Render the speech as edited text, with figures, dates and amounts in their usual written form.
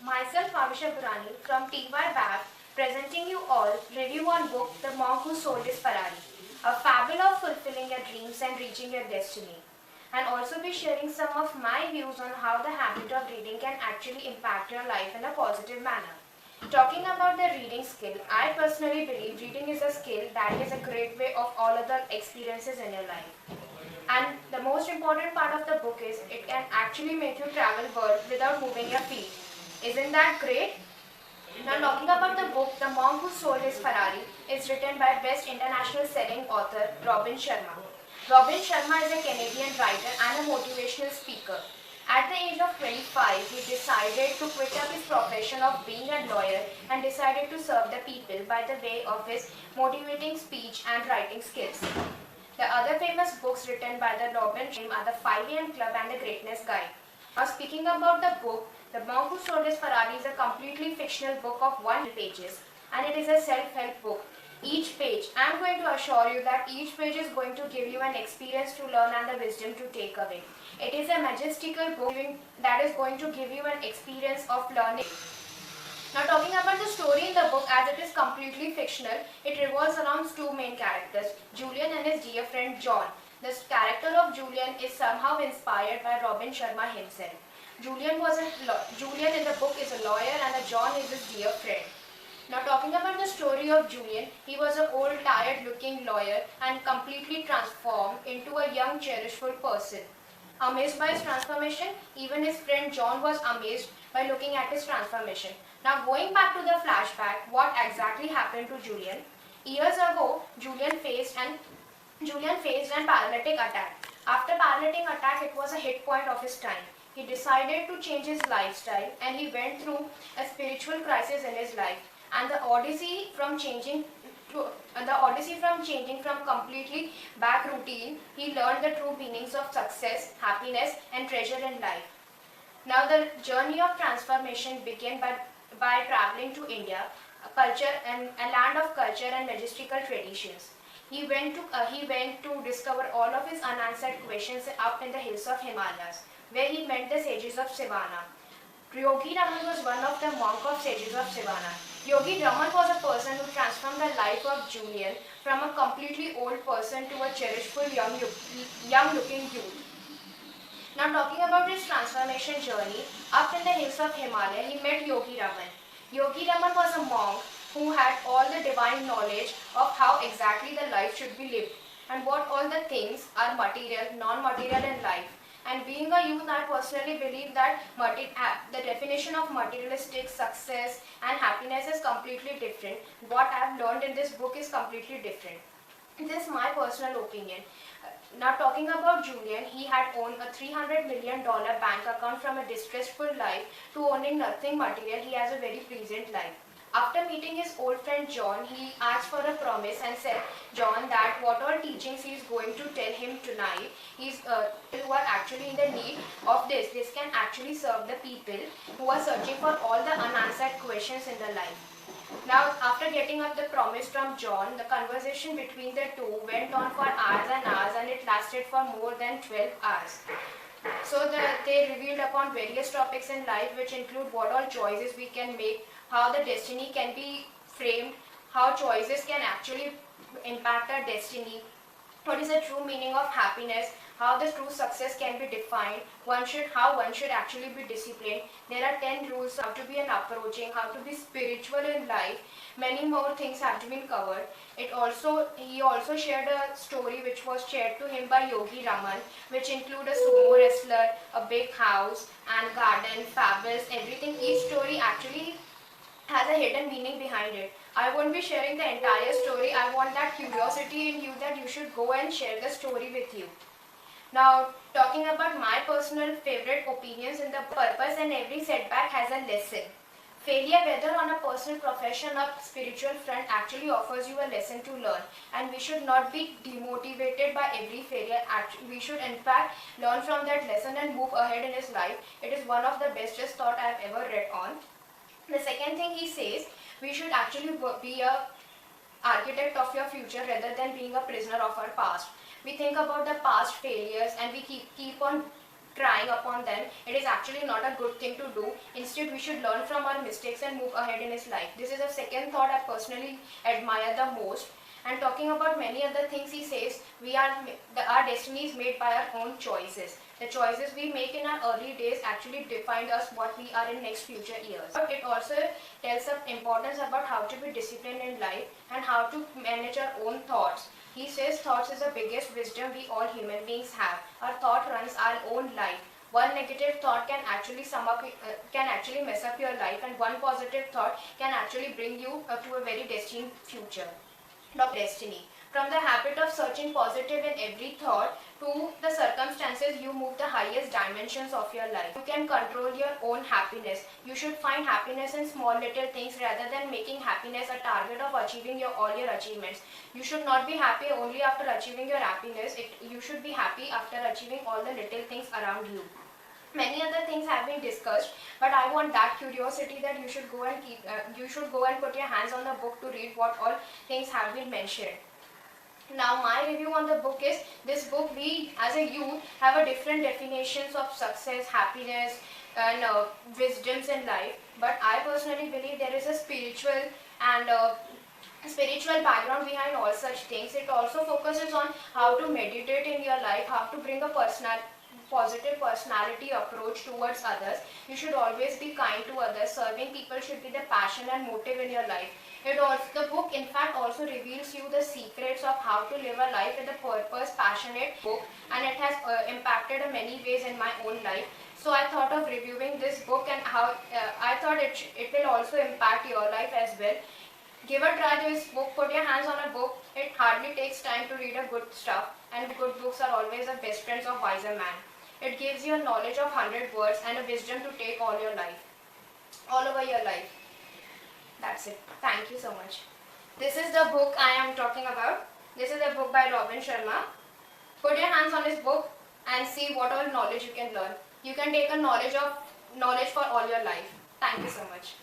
Myself Avisha Burani from TY BAF presenting you all review on book The Monk Who Sold His Ferrari, a fable of fulfilling your dreams and reaching your destiny, and also be sharing some of my views on how the habit of reading can actually impact your life in a positive manner. Talking about the reading skill, I personally believe reading is a skill that is a great way of all other experiences in your life. And the most important part of the book is it can actually make you travel world without moving your feet. Isn't that great? Now talking about the book, The Monk Who Sold His Ferrari is written by best international selling author Robin Sharma. Robin Sharma is a Canadian writer and a motivational speaker. At the age of 25, he decided to quit up his profession of being a lawyer and decided to serve the people by the way of his motivating speech and writing skills. The other famous books written by the Robin Sharma are The 5 AM Club and The Greatness Guide. Now speaking about the book, The Monk Who Sold His Ferrari is a completely fictional book of 100 pages and it is a self-help book. Each page, I am going to assure you that each page is going to give you an experience to learn and the wisdom to take away. It is a majestical book that is going to give you an experience of learning. Now talking about the story in the book, as it is completely fictional, it revolves around two main characters, Julian and his dear friend John. The character of Julian is somehow inspired by Robin Sharma himself. Julian in the book is a lawyer and John is his dear friend. Now talking about the story of Julian, he was an old tired looking lawyer and completely transformed into a young cherishful person. Amazed by his transformation, even his friend John was amazed by looking at his transformation. Now going back to the flashback, what exactly happened to Julian? Years ago, Julian faced an paralytic attack. After paralytic attack, it was a hit point of his time. He decided to change his lifestyle and he went through a spiritual crisis in his life. And the odyssey from changing from completely back routine, he learned the true meanings of success, happiness and treasure in life. Now the journey of transformation began by traveling to India, a land of culture and majestical traditions. He went to discover all of his unanswered questions up in the hills of Himalayas, where he met the sages of Savannah. Yogi Raman was one of the monk of sages of Savannah. Yogi Raman was a person who transformed the life of Julian from a completely old person to a cherishful young looking youth. Now talking about his transformation journey, up in the hills of Himalaya, he met Yogi Raman. Yogi Raman was a monk who had all the divine knowledge of how exactly the life should be lived and what all the things are material, non-material in life. And being a youth, I personally believe that the definition of materialistic success and happiness is completely different. What I have learned in this book is completely different. This is my personal opinion. Now talking about Julian, he had owned a $300 million bank account from a distressful life to owning nothing material. He has a very pleasant life. After meeting his old friend John, he asked for a promise and said John that what all teachings he is going to tell him tonight, who are actually in the need of this can actually serve the people who are searching for all the unanswered questions in their life. Now, after getting up the promise from John, the conversation between the two went on for hours and it lasted for more than 12 hours. So they revealed upon various topics in life which include what all choices we can make, how the destiny can be framed, how choices can actually impact our destiny, what is the true meaning of happiness, how the true success can be defined, how one should actually be disciplined. There are 10 rules how to be an approaching, how to be spiritual in life. Many more things have been covered. He also shared a story which was shared to him by Yogi Raman, which include a sumo wrestler, a big house and garden, fables, everything. Each story actually has a hidden meaning behind it. I won't be sharing the entire story. I want that curiosity in you that you should go and share the story with you. Now, talking about my personal favorite opinions in the purpose, and every setback has a lesson. Failure, whether on a personal, profession or spiritual front, actually offers you a lesson to learn, and we should not be demotivated by every failure. We should in fact learn from that lesson and move ahead in his life. It is one of the bestest thought I have ever read on. The second thing he says, we should actually be a architect of your future rather than being a prisoner of our past. We think about the past failures and we keep on trying upon them. It is actually not a good thing to do. Instead, we should learn from our mistakes and move ahead in his life. This is the second thought I personally admire the most. And talking about many other things, he says our destiny is made by our own choices. The choices we make in our early days actually define us what we are in next future years. But it also tells us importance about how to be disciplined in life and how to manage our own thoughts. He says thoughts is the biggest wisdom we all human beings have. Our thought runs our own life. One negative thought can actually mess up your life, and one positive thought can actually bring you to a very destined future. Destiny. From the habit of searching positive in every thought to the circumstances, you move the highest dimensions of your life. You can control your own happiness. You should find happiness in small little things rather than making happiness a target of achieving all your achievements. You should not be happy only after achieving your happiness. You should be happy after achieving all the little things around you. Many other things have been discussed, but I want that curiosity that you should go and put your hands on the book to read what all things have been mentioned. Now my review on the book is, this book, we as a youth have a different definitions of success, happiness and wisdoms in life, but I personally believe there is a spiritual background behind all such things. It also focuses on how to meditate in your life, how to bring a positive personality approach towards others. You should always be kind to others. Serving people should be the passion and motive in your life. The book in fact also reveals you the secrets of how to live a life with a purpose, passionate book, and it has impacted in many ways in my own life. So I thought of reviewing this book and how I thought it will also impact your life as well. Give a try to this book, put your hands on a book. It hardly takes time to read a good stuff, and good books are always the best friends of wiser man. It gives you a knowledge of 100 words and a wisdom to take all over your life. That's it. Thank you so much. This is the book I am talking about. This is a book by Robin Sharma. Put your hands on this book and see what all knowledge you can learn. You can take a knowledge for all your life. Thank you so much.